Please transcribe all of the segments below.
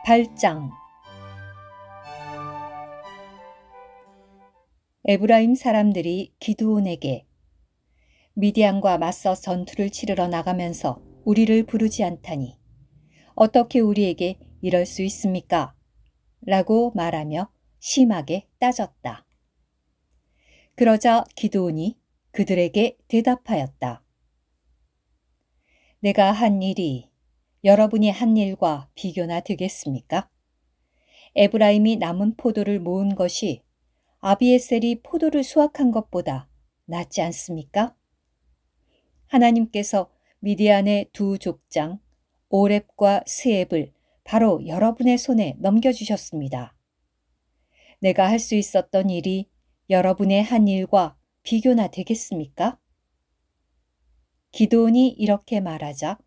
8장. 에브라임 사람들이 기드온에게 미디안과 맞서 전투를 치르러 나가면서 우리를 부르지 않다니 어떻게 우리에게 이럴 수 있습니까? 라고 말하며 심하게 따졌다. 그러자 기드온이 그들에게 대답하였다. 내가 한 일이 여러분이 한 일과 비교나 되겠습니까? 에브라임이 남은 포도를 모은 것이 아비에셀이 포도를 수확한 것보다 낫지 않습니까? 하나님께서 미디안의 두 족장 오렙과 스앱을 바로 여러분의 손에 넘겨주셨습니다. 내가 할 수 있었던 일이 여러분의 한 일과 비교나 되겠습니까? 기드온이 이렇게 말하자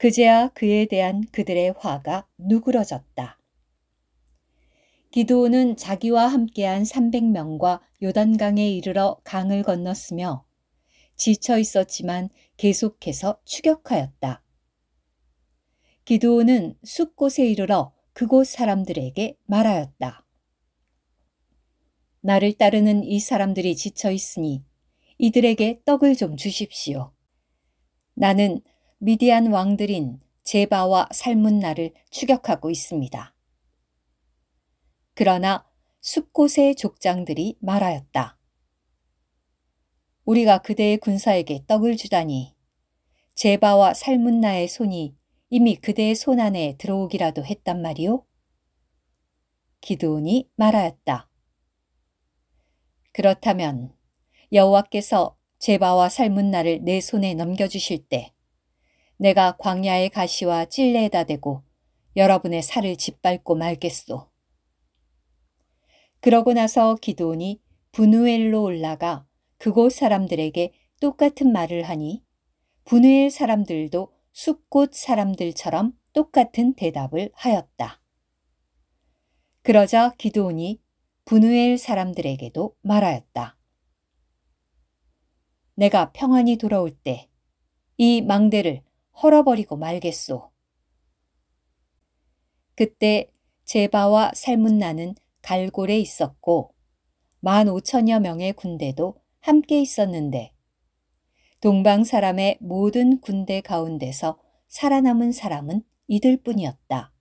그제야 그에 대한 그들의 화가 누그러졌다. 기드온은 자기와 함께한 300명과 요단강에 이르러 강을 건넜으며 지쳐 있었지만 계속해서 추격하였다. 기드온은 숲곳에 이르러 그곳 사람들에게 말하였다. 나를 따르는 이 사람들이 지쳐 있으니 이들에게 떡을 좀 주십시오. 나는 미디안 왕들인 제바와 살문나를 추격하고 있습니다. 그러나 숲곳의 족장들이 말하였다. 우리가 그대의 군사에게 떡을 주다니 제바와 살문나의 손이 이미 그대의 손 안에 들어오기라도 했단 말이오? 기드온이 말하였다. 그렇다면 여호와께서 제바와 살문나를 내 손에 넘겨주실 때 내가 광야의 가시와 찔레에다 대고 여러분의 살을 짓밟고 말겠소. 그러고 나서 기드온이 브누엘로 올라가 그곳 사람들에게 똑같은 말을 하니 브누엘 사람들도 숲곳 사람들처럼 똑같은 대답을 하였다. 그러자 기드온이 브누엘 사람들에게도 말하였다. 내가 평안히 돌아올 때 이 망대를 헐어버리고 말겠소. 그때 제바와 살문나는 갈골에 있었고 15,000여 명의 군대도 함께 있었는데 동방 사람의 모든 군대 가운데서 살아남은 사람은 이들뿐이었다.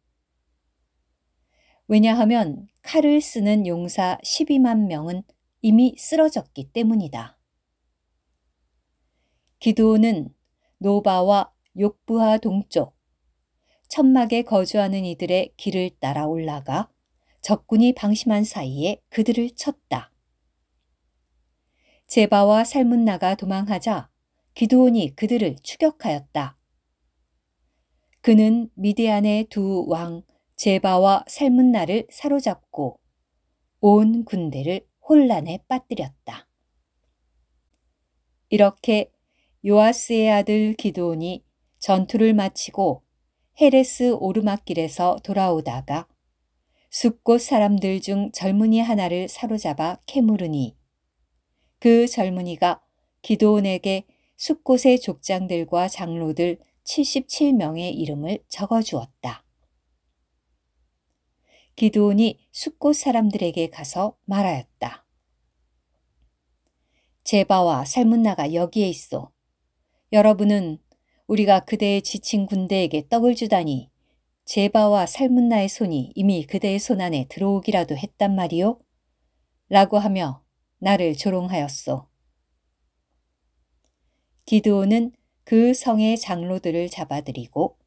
왜냐하면 칼을 쓰는 용사 12만 명은 이미 쓰러졌기 때문이다. 기드온은 노바와 욕부하 동쪽 천막에 거주하는 이들의 길을 따라 올라가 적군이 방심한 사이에 그들을 쳤다. 제바와 살문나가 도망하자 기드온이 그들을 추격하였다. 그는 미디안의 두 왕 제바와 살문나를 사로잡고 온 군대를 혼란에 빠뜨렸다. 이렇게 요아스의 아들 기드온이 전투를 마치고 헤레스 오르막길에서 돌아오다가 숲곳 사람들 중 젊은이 하나를 사로잡아 캐물으니 그 젊은이가 기드온에게 숲곳의 족장들과 장로들 77명의 이름을 적어주었다. 기드온이 숲곳 사람들에게 가서 말하였다. 제바와 살문나가 여기에 있소. 여러분은 우리가 그대의 지친 군대에게 떡을 주다니 제바와 살문나의 손이 이미 그대의 손 안에 들어오기라도 했단 말이오? 라고 하며 나를 조롱하였소. 기드온은 그 성의 장로들을 잡아들이고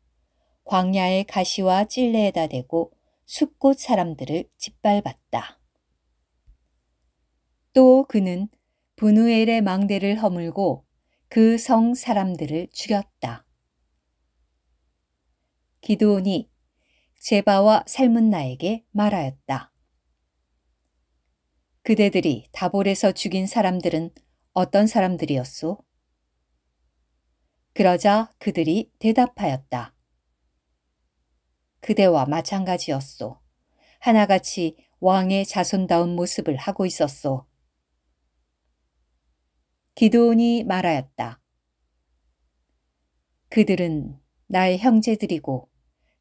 광야의 가시와 찔레에다 대고 숲곳 사람들을 짓밟았다. 또 그는 브누엘의 망대를 허물고 그 성 사람들을 죽였다. 기드온이 제바와 살문나에게 말하였다. 그대들이 다볼에서 죽인 사람들은 어떤 사람들이었소? 그러자 그들이 대답하였다. 그대와 마찬가지였소. 하나같이 왕의 자손다운 모습을 하고 있었소. 기드온이 말하였다. 그들은 나의 형제들이고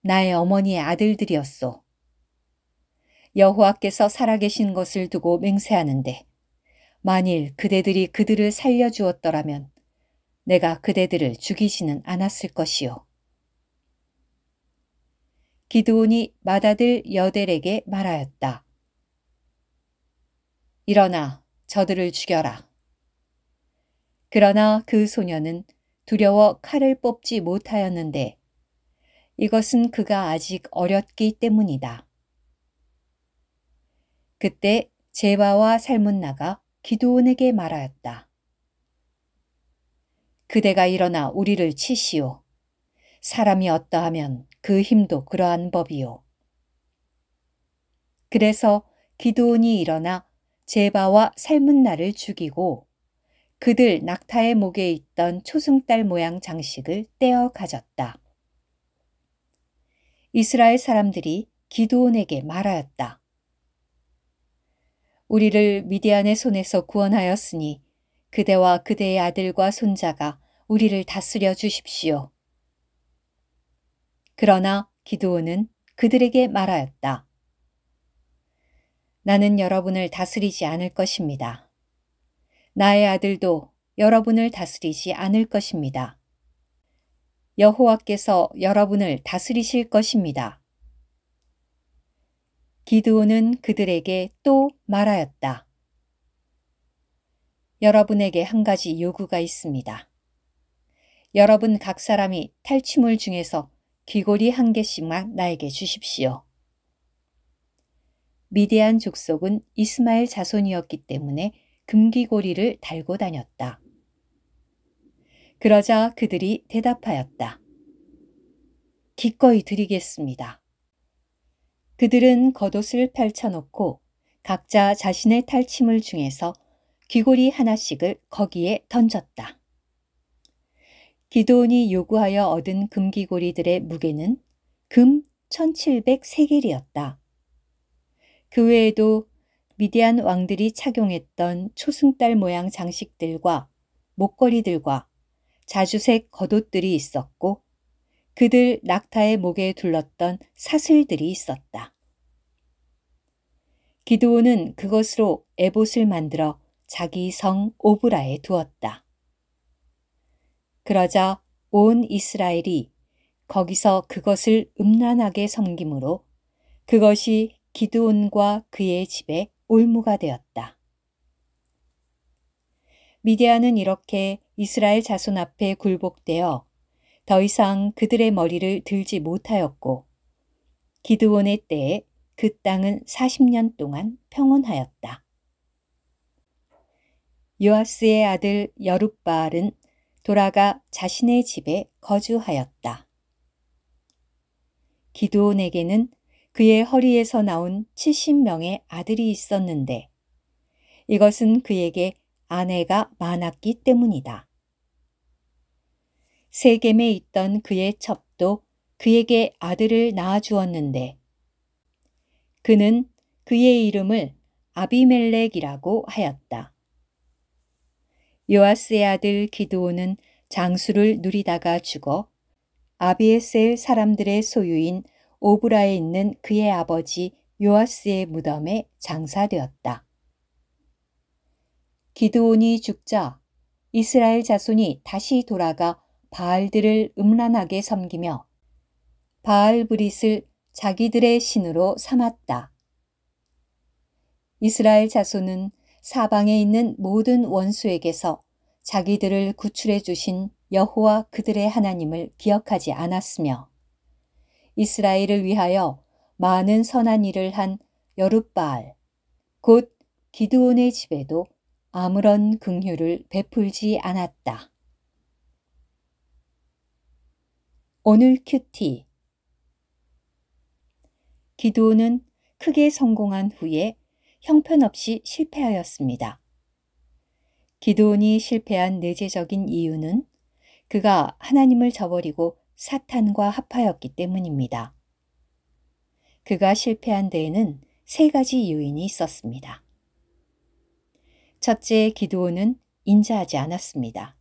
나의 어머니의 아들들이었소. 여호와께서 살아계신 것을 두고 맹세하는데 만일 그대들이 그들을 살려주었더라면 내가 그대들을 죽이지는 않았을 것이요. 기드온이 맏아들 여델에게 말하였다. 일어나 저들을 죽여라. 그러나 그 소녀는 두려워 칼을 뽑지 못하였는데 이것은 그가 아직 어렸기 때문이다. 그때 제바와 살문나가 기드온에게 말하였다. 그대가 일어나 우리를 치시오. 사람이 어떠하면 그 힘도 그러한 법이요. 그래서 기드온이 일어나 제바와 살문나를 죽이고 그들 낙타의 목에 있던 초승달 모양 장식을 떼어 가졌다. 이스라엘 사람들이 기드온에게 말하였다. 우리를 미디안의 손에서 구원하였으니 그대와 그대의 아들과 손자가 우리를 다스려 주십시오. 그러나 기드온은 그들에게 말하였다. 나는 여러분을 다스리지 않을 것입니다. 나의 아들도 여러분을 다스리지 않을 것입니다. 여호와께서 여러분을 다스리실 것입니다. 기드온은 그들에게 또 말하였다. 여러분에게 한 가지 요구가 있습니다. 여러분 각 사람이 탈취물 중에서 귀고리 한 개씩만 나에게 주십시오. 미디안 족속은 이스마엘 자손이었기 때문에 금귀고리를 달고 다녔다. 그러자 그들이 대답하였다. 기꺼이 드리겠습니다. 그들은 겉옷을 펼쳐놓고 각자 자신의 탈취물 중에서 귀고리 하나씩을 거기에 던졌다. 기드온이 요구하여 얻은 금귀고리들의 무게는 금 1700세겔이었다. 그 외에도 미디안 왕들이 착용했던 초승달 모양 장식들과 목걸이들과 자주색 겉옷들이 있었고 그들 낙타의 목에 둘렀던 사슬들이 있었다. 기드온은 그것으로 에봇을 만들어 자기 성 오브라에 두었다. 그러자 온 이스라엘이 거기서 그것을 음란하게 섬김으로 그것이 기드온과 그의 집에 올무가 되었다. 미디안은 이렇게 이스라엘 자손 앞에 굴복되어 더 이상 그들의 머리를 들지 못하였고 기드온의 때에 그 땅은 40년 동안 평온하였다. 요아스의 아들 여룻바알은 돌아가 자신의 집에 거주하였다. 기드온에게는 그의 허리에서 나온 70명의 아들이 있었는데 이것은 그에게 아내가 많았기 때문이다. 세겜에 있던 그의 첩도 그에게 아들을 낳아주었는데 그는 그의 이름을 아비멜렉이라고 하였다. 요아스의 아들 기드온은 장수를 누리다가 죽어 아비에셀 사람들의 소유인 오브라에 있는 그의 아버지 요아스의 무덤에 장사되었다. 기드온이 죽자 이스라엘 자손이 다시 돌아가 바알들을 음란하게 섬기며 바알브릿을 자기들의 신으로 삼았다. 이스라엘 자손은 사방에 있는 모든 원수에게서 자기들을 구출해 주신 여호와 그들의 하나님을 기억하지 않았으며 이스라엘을 위하여 많은 선한 일을 한 여룻바알 곧 기드온의 집에도 아무런 긍휼을 베풀지 않았다. 오늘 큐티. 기드온은 크게 성공한 후에 형편없이 실패하였습니다. 기드온이 실패한 내재적인 이유는 그가 하나님을 저버리고 사탄과 합하였기 때문입니다. 그가 실패한 데에는 세 가지 요인이 있었습니다. 첫째, 기드온은 인자하지 않았습니다.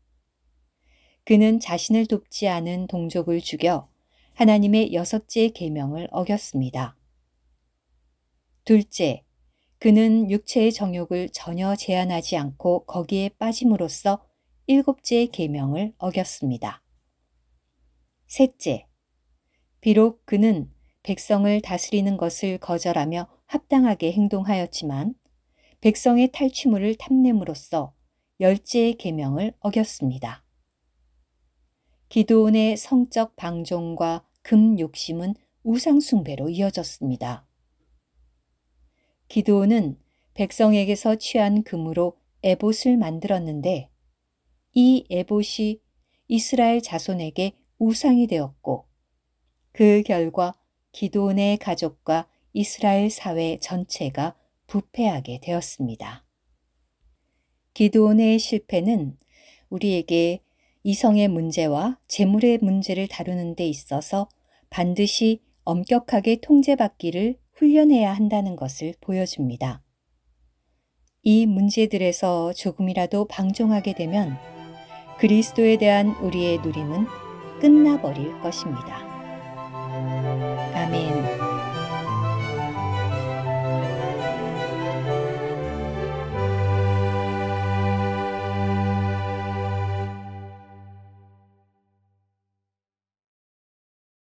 그는 자신을 돕지 않은 동족을 죽여 하나님의 여섯째 계명을 어겼습니다. 둘째, 그는 육체의 정욕을 전혀 제한하지 않고 거기에 빠짐으로써 일곱째의 계명을 어겼습니다. 셋째, 비록 그는 백성을 다스리는 것을 거절하며 합당하게 행동하였지만 백성의 탈취물을 탐냄으로써 열째의 계명을 어겼습니다. 기드온의 성적 방종과 금 욕심은 우상 숭배로 이어졌습니다. 기드온은 백성에게서 취한 금으로 에봇을 만들었는데 이 에봇이 이스라엘 자손에게 우상이 되었고 그 결과 기드온의 가족과 이스라엘 사회 전체가 부패하게 되었습니다. 기드온의 실패는 우리에게 이성의 문제와 재물의 문제를 다루는 데 있어서 반드시 엄격하게 통제받기를 훈련해야 한다는 것을 보여줍니다. 이 문제들에서 조금이라도 방종하게 되면 그리스도에 대한 우리의 누림은 끝나버릴 것입니다.